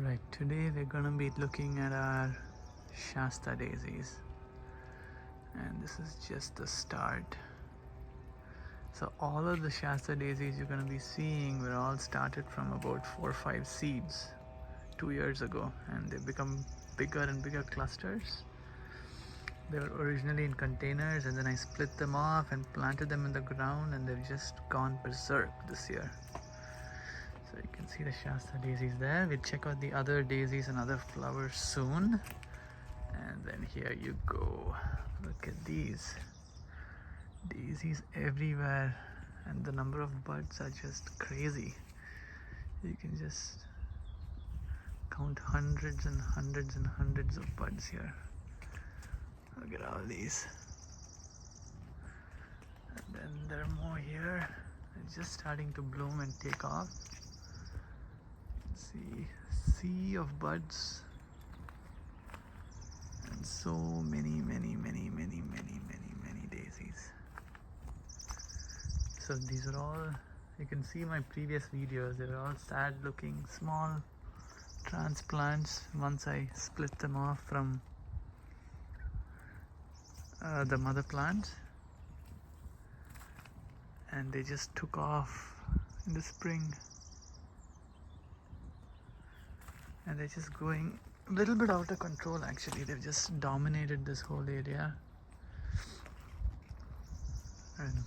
Right, today we're gonna be looking at our Shasta daisies, and this is just the start. So all of the Shasta daisies you're gonna be seeing were all started from about 4 or 5 seeds 2 years ago, and they've become bigger and bigger clusters. They were originally in containers, and then I split them off and planted them in the ground, and they've just gone berserk this year. So you can see the Shasta daisies there. We'll check out the other daisies and other flowers soon. And then here you go. Look at these daisies everywhere, and the number of buds are just crazy. You can just count hundreds and hundreds and hundreds of buds here. Look at all these. And then there are more here. It's just starting to bloom and take off. See, sea of buds. And so many daisies. So these are all, you can see my previous videos, they were all sad looking small transplants once I split them off from the mother plant, and they just took off in the spring, and they're just going a little bit out of control. Actually, they've just dominated this whole area, and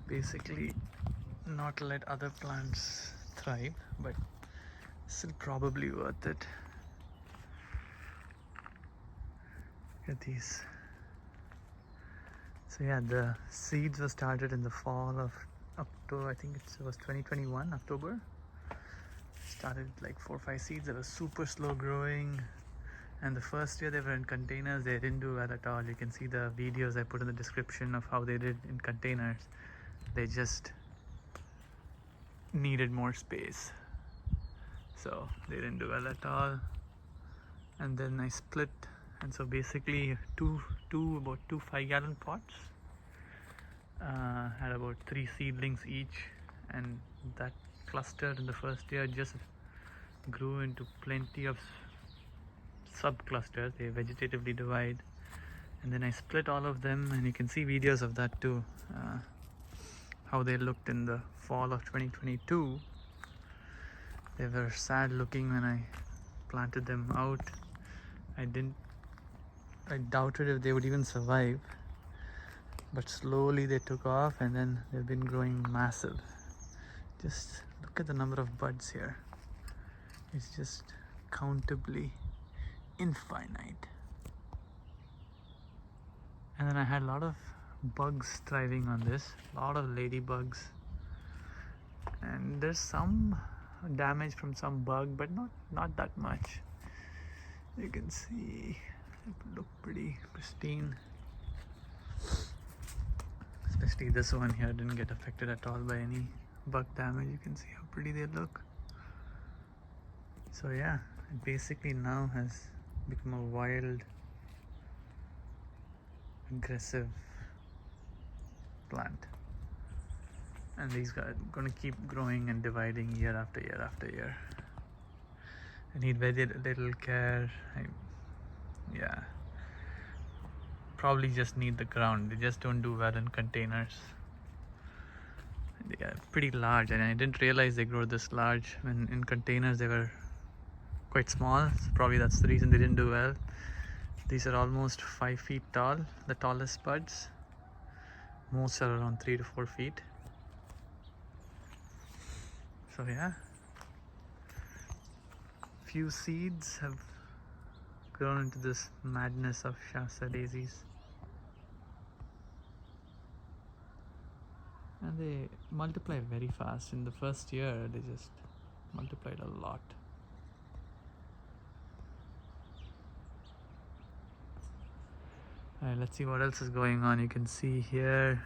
basically not let other plants thrive, but still probably worth it. Look at these. So yeah, the seeds were started in the fall of October. I think it was 2021 October. Started like 4 or 5 seeds. They were super slow growing, and the first year they were in containers, they didn't do well at all. You can see the videos I put in the description of how they did in containers. They just needed more space, so they didn't do well at all. And then I split, and so basically about two 5-gallon pots had about 3 seedlings each, and that clustered in the first year just grew into plenty of sub clusters. They vegetatively divide, and then I split all of them, and you can see videos of that too, how they looked in the fall of 2022. They were sad looking when I planted them out. I doubted if they would even survive, but slowly they took off, and then they've been growing massive. Just look at the number of buds here. It's just countably infinite. And then I had a lot of bugs thriving on this, a lot of ladybugs, and there's some damage from some bug, but not that much. You can see it look pretty pristine, especially this one here didn't get affected at all by any bug damage. You can see how pretty they look. So yeah, it basically now has become a wild, aggressive plant, and these guys are going to keep growing and dividing year after year after year. I need very little care. Yeah, probably just need the ground. They just don't do well in containers. They are pretty large, and I didn't realize they grow this large. When in containers they were quite small, so probably that's the reason they didn't do well. These are almost 5 feet tall, the tallest buds. Most are around 3 to 4 feet. So yeah, few seeds have grown into this madness of Shasta daisies, and they multiply very fast. In the first year they just multiplied a lot. Alright, let's see what else is going on. You can see here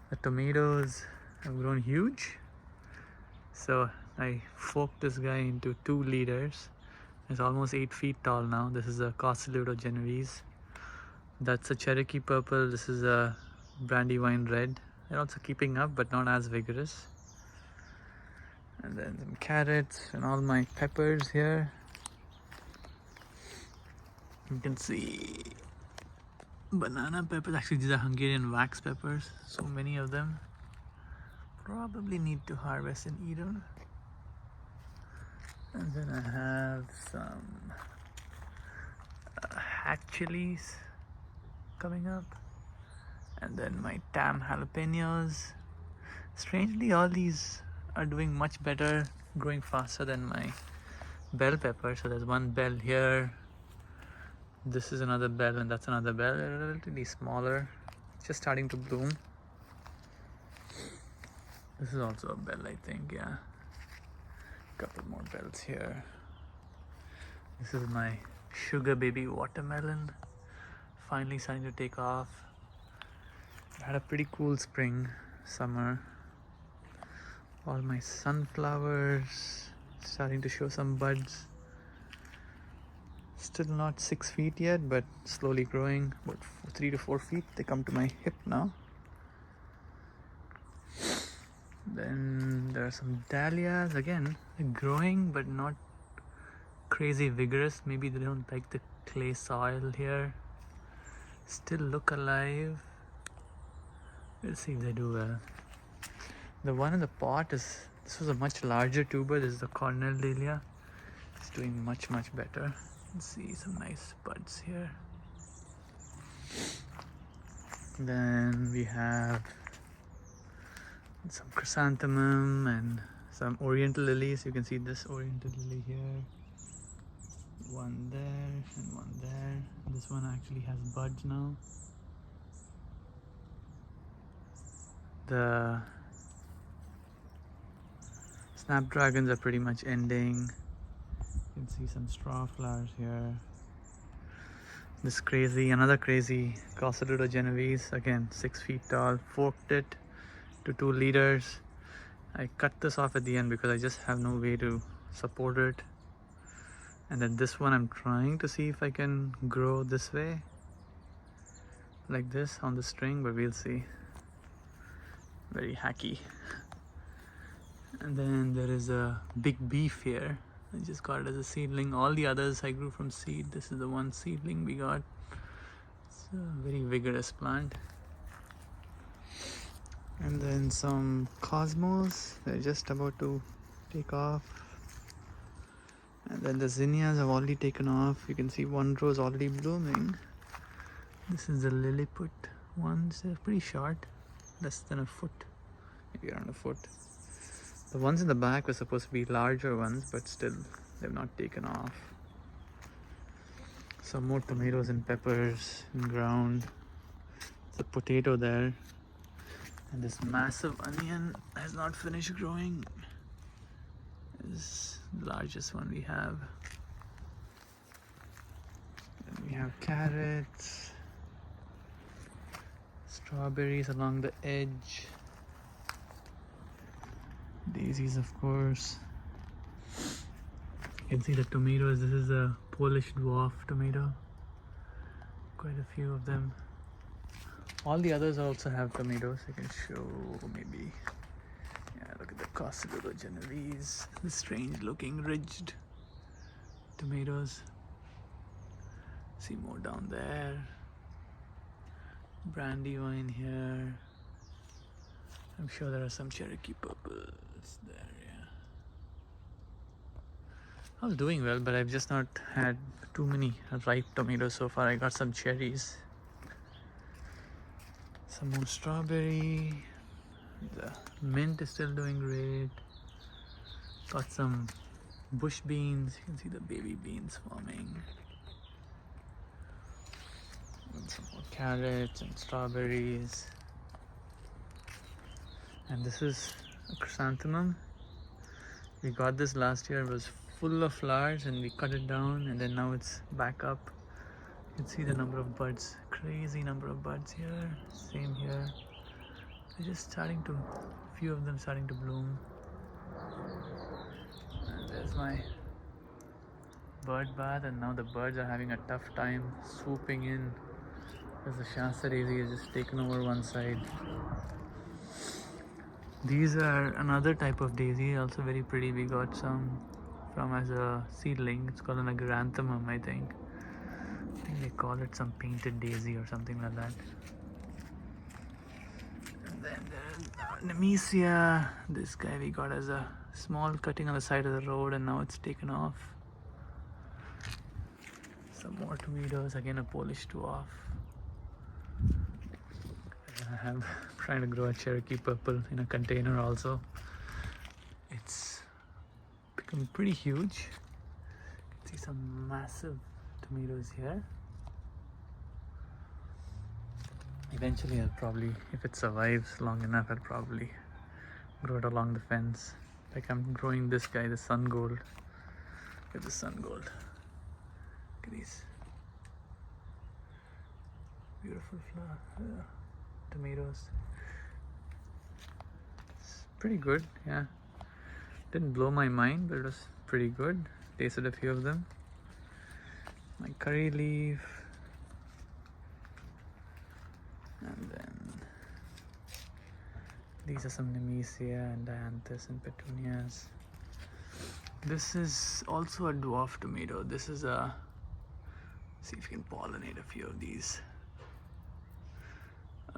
the tomatoes have grown huge. So I forked this guy into 2 leaders. It's almost 8 feet tall now. This is a Costoludo Genovese. That's a Cherokee Purple. This is a Brandywine Red. They're also keeping up, but not as vigorous. And then some carrots and all my peppers here. You can see banana peppers. Actually, these are Hungarian wax peppers. So many of them. Probably need to harvest and eat them. And then I have some hat chilies coming up. And then my tam jalapenos. Strangely, all these are doing much better, growing faster than my bell pepper. So there's one bell here. This is another bell and that's another bell. They're relatively smaller, just starting to bloom. This is also a bell, I think, yeah. Couple more bells here. This is my sugar baby watermelon. Finally starting to take off. I had a pretty cool spring, summer. All my sunflowers starting to show some buds. Still not 6 feet yet, but slowly growing. About 3 to 4 feet. They come to my hip now. Then there are some dahlias. Again, they're growing, but not crazy vigorous. Maybe they don't like the clay soil here. Still look alive. We'll see if they do well. The one in the pot is, this was a much larger tuber. This is the cornel dahlia. It's doing much better. Let's see some nice buds here. Then we have some chrysanthemum and some oriental lilies. You can see this oriental lily here. One there and one there. This one actually has buds now. The snapdragons are pretty much ending. You can see some straw flowers here. This another crazy Calcedoda Genovese, again 6 feet tall. Forked it to 2 liters. I cut this off at the end because I just have no way to support it. And then this one I'm trying to see if I can grow this way, like this on the string, but we'll see. Very hacky. And then there is a big beef here. I just got it as a seedling. All the others I grew from seed. This is the one seedling we got. It's a very vigorous plant. And then some cosmos. They're just about to take off. And then the zinnias have already taken off. You can see one row is already blooming. This is the Lilliput ones. They're pretty short, less than a foot, maybe around a foot. The ones in the back were supposed to be larger ones, but still they've not taken off. Some more tomatoes and peppers in ground. There's a potato there. And this massive onion has not finished growing. This is the largest one we have. Then we have carrots, strawberries along the edge, daisies of course. You can see the tomatoes. This is a Polish dwarf tomato. Quite a few of them. All the others also have tomatoes. I can show maybe. Yeah, look at the Calcedoda Genovese. The strange looking ridged tomatoes. See more down there. Brandywine here. I'm sure there are some Cherokee purples there, yeah. I was doing well, but I've just not had too many ripe tomatoes so far. I got some cherries. Some more strawberry. The mint is still doing great. Got some bush beans. You can see the baby beans forming. And some more carrots and strawberries. And this is a chrysanthemum. We got this last year. It was full of flowers and we cut it down, and then now it's back up. You can see the number of buds. Crazy number of buds here. Same here. They're just starting to, a few of them starting to bloom. And there's my bird bath, and now the birds are having a tough time swooping in because the Shasta daisy has just taken over one side. These are another type of daisy, also very pretty. We got some from as a seedling. It's called an agranthemum, I think. I think they call it some painted daisy or something like that. And then there's Nemesia. This guy we got as a small cutting on the side of the road, and now it's taken off. Some more tomatoes, again a Polish dwarf. I'm trying to grow a Cherokee purple in a container also. It's become pretty huge. You can see some massive tomatoes here. Eventually I'll probably, if it survives long enough, I'll probably grow it along the fence. Like I'm growing this guy, the sun gold. Look at the sun gold. Look at these beautiful flower tomatoes. It's pretty good, yeah. Didn't blow my mind, but it was pretty good. Tasted a few of them. My curry leaf. And then these are some Nemesia and Dianthus and petunias. This is also a dwarf tomato. This is a, see if you can pollinate a few of these.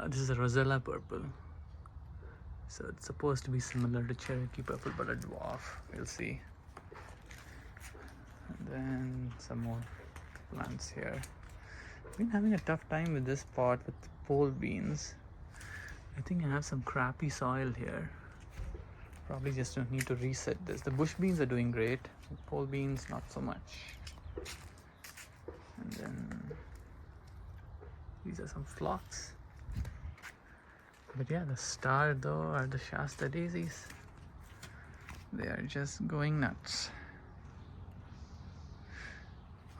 This is a Rosella purple. So it's supposed to be similar to Cherokee purple, but a dwarf. We'll see. And then some more plants here. I've been having a tough time with this pot with pole beans. I think I have some crappy soil here. Probably just need to reset this. The bush beans are doing great. The pole beans, not so much. And then these are some phlox. But yeah, the star though are the Shasta daisies. They are just going nuts.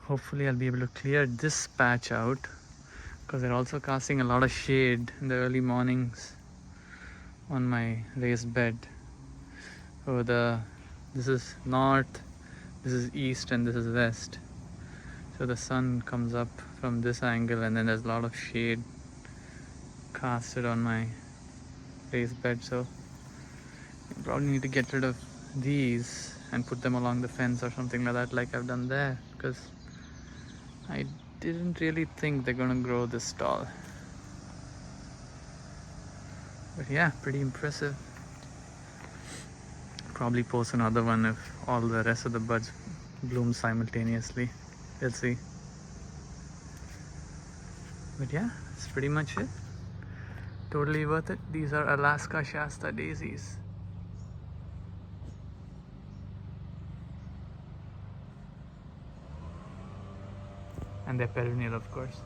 Hopefully I'll be able to clear this patch out, because they're also casting a lot of shade in the early mornings on my raised bed. Oh, this is north, this is east, and this is west. So the sun comes up from this angle, and then there's a lot of shade casted on my raised bed. So I probably need to get rid of these and put them along the fence or something like that, like I've done there, because I didn't really think they're gonna grow this tall. But yeah, pretty impressive. Probably post another one if all the rest of the buds bloom simultaneously. We'll see. But yeah, that's pretty much it. Totally worth it. These are Alaska Shasta daisies. And they're perennial, of course.